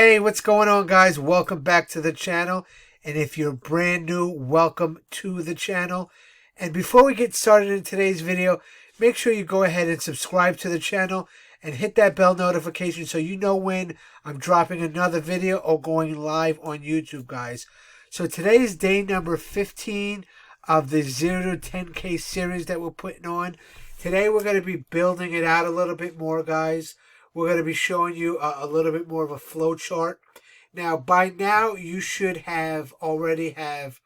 Hey, what's going on, guys? Welcome back to the channel. And if you're brand new, welcome to the channel. And before we get started in today's video, make sure you go ahead and subscribe to the channel and hit that bell notification so you know when I'm dropping another video or going live on YouTube, guys. So today's day number 15 of the 0 to 10K series that we're putting on. Today we're going to be building it out a little bit more, guys. We're going to be showing you a little bit more of a flow chart. Now, by now, you should already have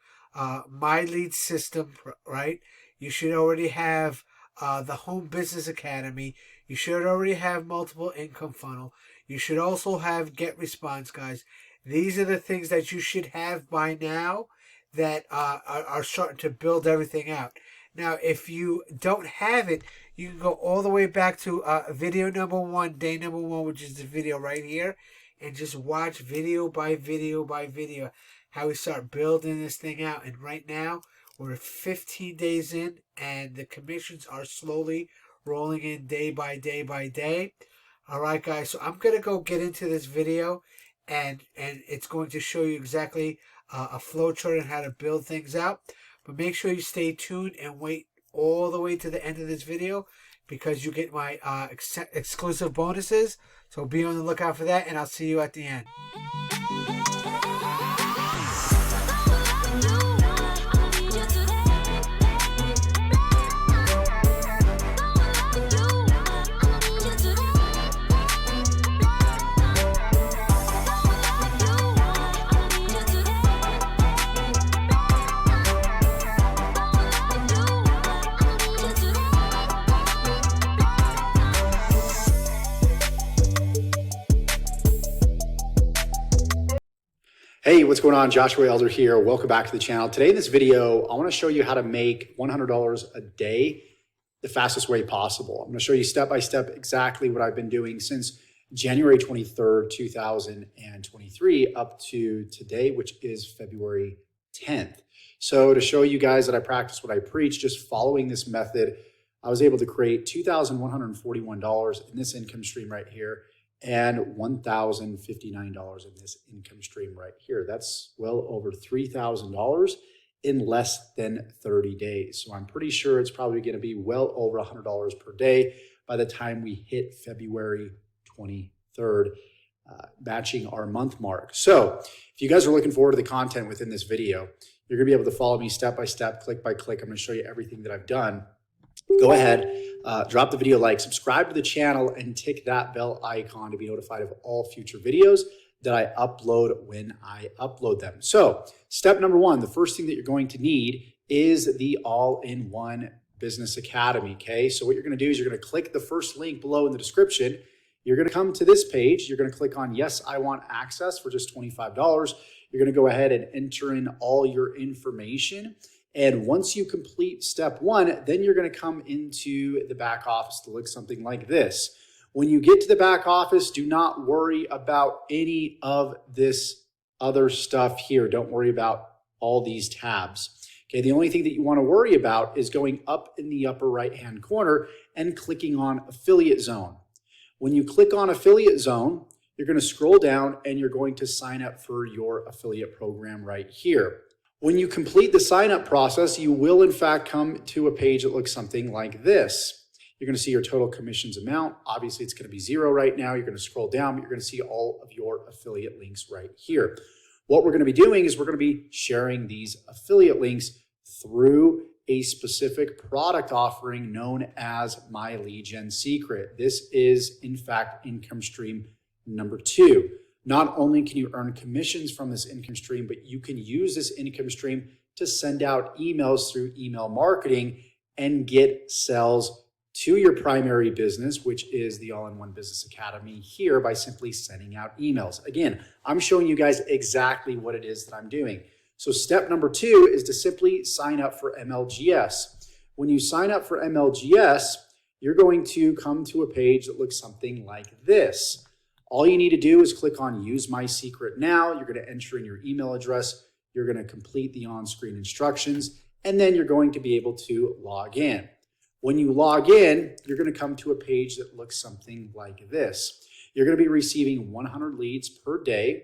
My Lead System, right? You should already have the Home Business Academy. You should already have Multiple Income Funnel. You should also have Get Response, guys. These are the things that you should have by now that are starting to build everything out. Now, if you don't have it, you can go all the way back to video number 1, day number 1, which is the video right here, and just watch video by video by video how we start building this thing out. And right now, we're 15 days in, and the commissions are slowly rolling in day by day by day. All right, guys, so I'm going to go get into this video, and it's going to show you exactly a flow chart and how to build things out. But make sure you stay tuned and wait all the way to the end of this video because you get my exclusive bonuses. So be on the lookout for that, and I'll see you at the end. Hey, what's going on? Joshua Elder here. Welcome back to the channel. Today in this video, I want to show you how to make $100 a day the fastest way possible. I'm going to show you step by step exactly what I've been doing since January 23rd, 2023 up to today, which is February 10th. So to show you guys that I practice what I preach, just following this method, I was able to create $2,141 in this income stream right here and $1,059 in this income stream right here. That's well over $3,000 in less than 30 days. So I'm pretty sure it's probably going to be well over $100 per day by the time we hit February 23rd, matching our month mark. So if you guys are looking forward to the content within this video, you're going to be able to follow me step by step, click by click. I'm going to show you everything that I've done. Go ahead, drop the video like, subscribe to the channel, and tick that bell icon to be notified of all future videos that I upload when I upload them. So step number 1, the first thing that you're going to need is the All-in-One Business Academy, okay? So what you're going to do is you're going to click the first link below in the description. You're going to come to this page. You're going to click on Yes, I Want Access for just $25. You're going to go ahead and enter in all your information. And once you complete step 1, then you're going to come into the back office to look something like this. When you get to the back office, do not worry about any of this other stuff here. Don't worry about all these tabs. Okay, the only thing that you want to worry about is going up in the upper right-hand corner and clicking on Affiliate Zone. When you click on Affiliate Zone, you're going to scroll down and you're going to sign up for your affiliate program right here. When you complete the sign-up process, you will in fact come to a page that looks something like this. You're going to see your total commissions amount. Obviously, it's going to be 0 right now. You're going to scroll down, but you're going to see all of your affiliate links right here. What we're going to be doing is we're going to be sharing these affiliate links through a specific product offering known as My Lead Gen Secret. This is, in fact, income stream number 2. Not only can you earn commissions from this income stream, but you can use this income stream to send out emails through email marketing and get sales to your primary business, which is the All-in-One Business Academy here, by simply sending out emails. Again, I'm showing you guys exactly what it is that I'm doing. So step number 2 is to simply sign up for MLGS. When you sign up for MLGS, you're going to come to a page that looks something like this. All you need to do is click on Use My Secret Now. You're going to enter in your email address. You're going to complete the on-screen instructions, and then you're going to be able to log in. When you log in, you're going to come to a page that looks something like this. You're going to be receiving 100 leads per day.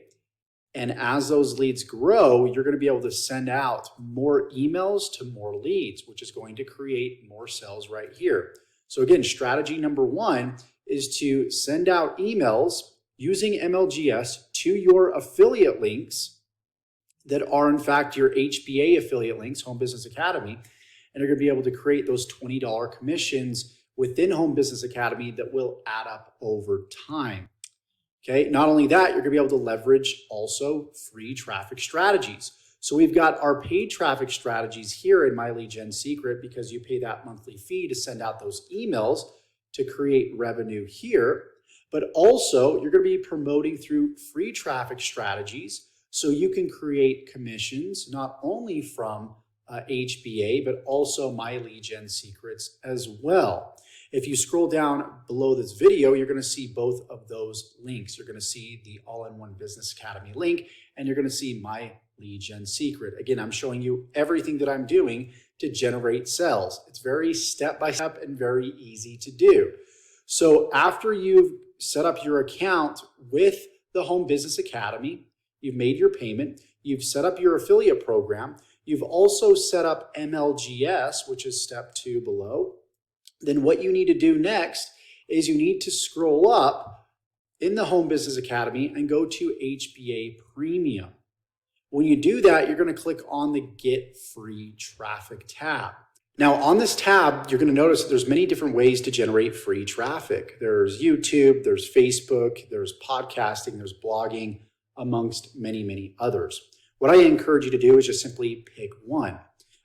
And as those leads grow, you're going to be able to send out more emails to more leads, which is going to create more sales right here. So again, strategy number one is to send out emails using MLGS to your affiliate links that are in fact your HBA affiliate links, Home Business Academy, and you're going to be able to create those $20 commissions within Home Business Academy that will add up over time. Okay, not only that, you're going to be able to leverage also free traffic strategies. So we've got our paid traffic strategies here in My Lead Gen Secret because you pay that monthly fee to send out those emails to create revenue here. But also you're going to be promoting through free traffic strategies so you can create commissions not only from HBA, but also My Lead Gen Secrets as well. If you scroll down below this video, you're going to see both of those links. You're going to see the All-in-One Business Academy link, and you're going to see My Lead Gen Secret. Again, I'm showing you everything that I'm doing to generate sales. It's very step-by-step and very easy to do. So after you've set up your account with the Home Business Academy, you've made your payment, you've set up your affiliate program, you've also set up MLGS, which is step 2 below. Then what you need to do next is you need to scroll up in the Home Business Academy and go to HBA Premium. When you do that, you're going to click on the Get Free Traffic tab. Now on this tab, you're going to notice that there's many different ways to generate free traffic. There's YouTube, there's Facebook, there's podcasting, there's blogging, amongst many, many others. What I encourage you to do is just simply pick one.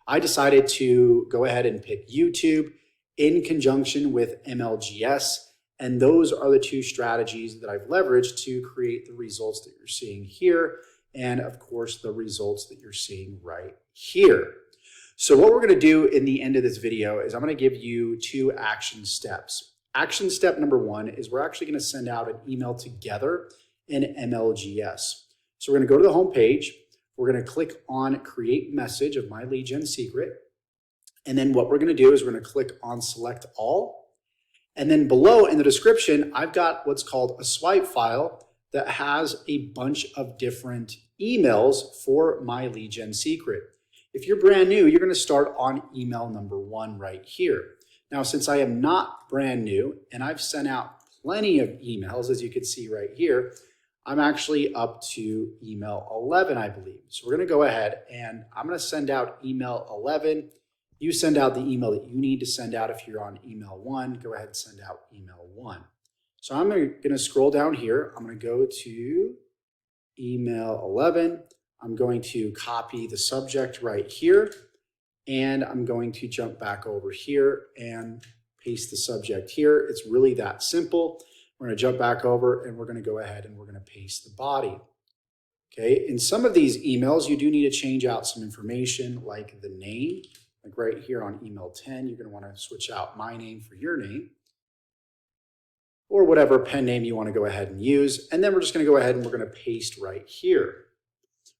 I decided to go ahead and pick YouTube in conjunction with MLGS, and those are the two strategies that I've leveraged to create the results that you're seeing here, and of course the results that you're seeing right here. So what we're going to do in the end of this video is I'm going to give you 2 action steps. Action step number 1 is we're actually going to send out an email together in MLGS. So we're going to go to the home page. We're going to click on Create Message of My Lead Gen Secret. And then what we're going to do is we're going to click on Select All. And then below in the description, I've got what's called a swipe file that has a bunch of different emails for My Lead Gen Secret. If you're brand new, you're going to start on email number 1 right here. Now, since I am not brand new and I've sent out plenty of emails, as you can see right here, I'm actually up to email 11, I believe. So we're going to go ahead and I'm going to send out email 11. You send out the email that you need to send out. If you're on email 1, go ahead and send out email 1. So I'm going to scroll down here. I'm going to go to email 11. I'm going to copy the subject right here. And I'm going to jump back over here and paste the subject here. It's really that simple. We're going to jump back over and we're going to go ahead and we're going to paste the body. Okay, in some of these emails, you do need to change out some information like the name. Like right here on email 10, you're going to want to switch out my name for your name or whatever pen name you want to go ahead and use. And then we're just going to go ahead and we're going to paste right here.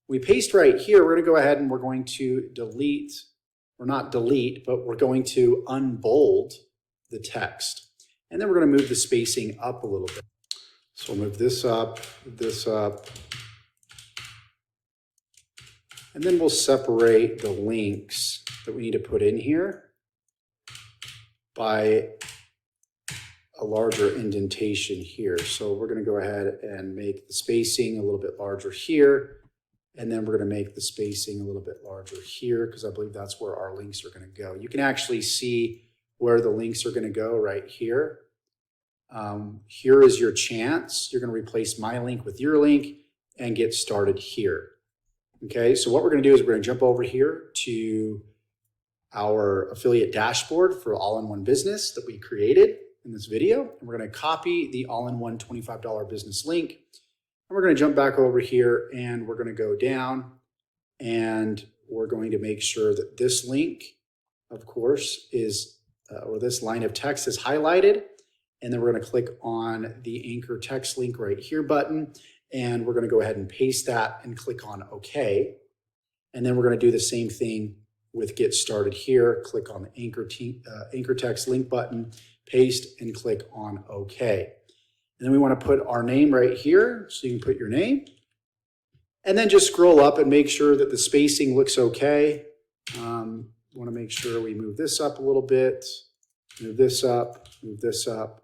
We paste right here, we're going to go ahead and we're going to delete, or not delete, but we're going to unbold the text. And then we're going to move the spacing up a little bit. So we'll move this up, and then we'll separate the links that we need to put in here by a larger indentation here. So we're going to go ahead and make the spacing a little bit larger here. And then we're going to make the spacing a little bit larger here because I believe that's where our links are going to go. You can actually see where the links are going to go right here. Here is your chance. You're going to replace my link with your link and get started here. Okay, so what we're going to do is we're going to jump over here to our affiliate dashboard for All-in-One Business that we created in this video. And we're going to copy the All-in-One $25 business link. And we're going to jump back over here and we're going to go down and we're going to make sure that this link, of course, is, or this line of text is highlighted. And then we're going to click on the anchor text link right here button. And we're going to go ahead and paste that and click on OK. And then we're going to do the same thing with Get Started here. Click on the anchor text link button, paste, and click on OK. And then we want to put our name right here. So you can put your name. And then just scroll up and make sure that the spacing looks okay. Want to make sure we move this up a little bit, move this up, move this up.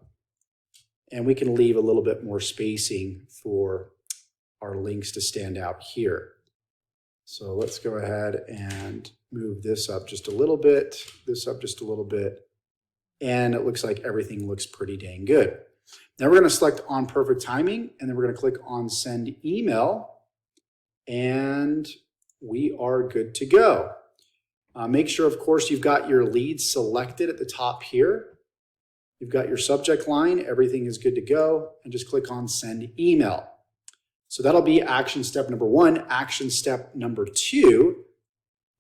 And we can leave a little bit more spacing for our links to stand out here. So let's go ahead and move this up just a little bit, this up just a little bit. And it looks like everything looks pretty dang good. Now we're going to select on perfect timing, and then we're going to click on send email, and we are good to go. Make sure, of course, you've got your leads selected at the top here. You've got your subject line, everything is good to go, and just click on send email. So that'll be action step number 1. Action step number 2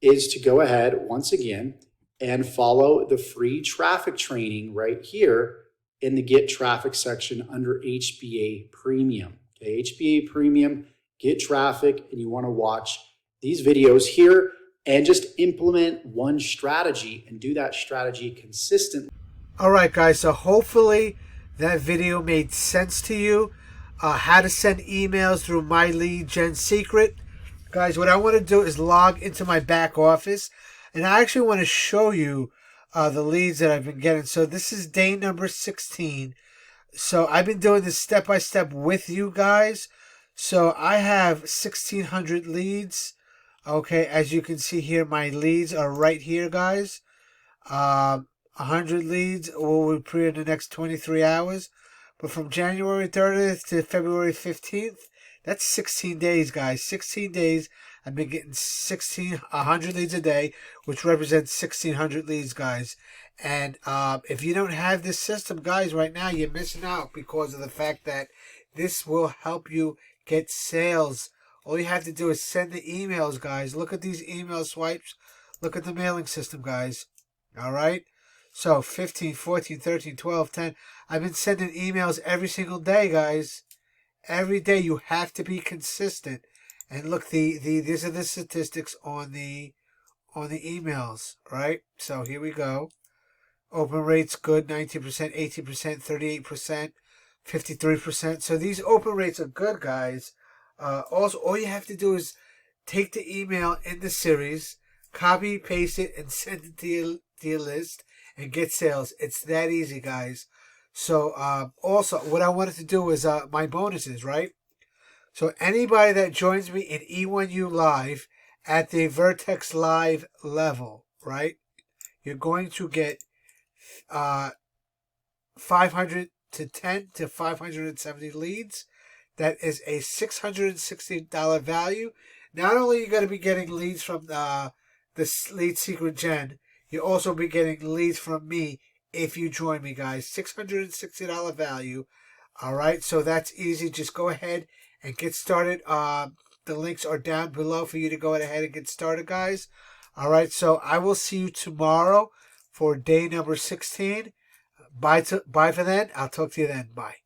is to go ahead once again and follow the free traffic training right here in the Get Traffic section under HBA Premium. Okay, HBA Premium, get traffic, and you want to watch these videos here and just implement one strategy and do that strategy consistently. All right, guys, so hopefully that video made sense to you. How to send emails through My Lead Gen Secret. Guys, what I want to do is log into my back office, and I actually want to show you the leads that I've been getting. So this is day number 16. So I've been doing this step by step with you guys. So I have 1,600 leads. Okay, as you can see here, my leads are right here, guys. 100 leads will appear in the next 23 hours. But from January 30th to February 15th, that's 16 days, guys. 16 days. I've been getting 100 leads a day, which represents 1,600 leads, guys. And if you don't have this system, guys, right now, you're missing out because of the fact that this will help you get sales. All you have to do is send the emails, guys. Look at these email swipes. Look at the mailing system, guys. All right? So 15, 14, 13, 12, 10. I've been sending emails every single day, guys. Every day. You have to be consistent. And look, these are the statistics on the emails, right? So here we go. Open rates good, 19%, 18%, 38%, 53%. So these open rates are good, guys. Also, all you have to do is take the email in the series, copy, paste it, and send it to your list, and get sales. It's that easy, guys. So also, what I wanted to do is my bonuses, right? So anybody that joins me in E1U Live at the Vertex Live level, right? You're going to get 510 to 570 leads. That is a $660 value. Not only are you going to be getting leads from the Lead Secret Gen, you'll also be getting leads from me if you join me, guys. $660 value. All right, so that's easy. Just go ahead and get started. The links are down below for you to go ahead and get started, guys. All right, so I will see you tomorrow for day number 16. Bye for then. I'll talk to you then. Bye.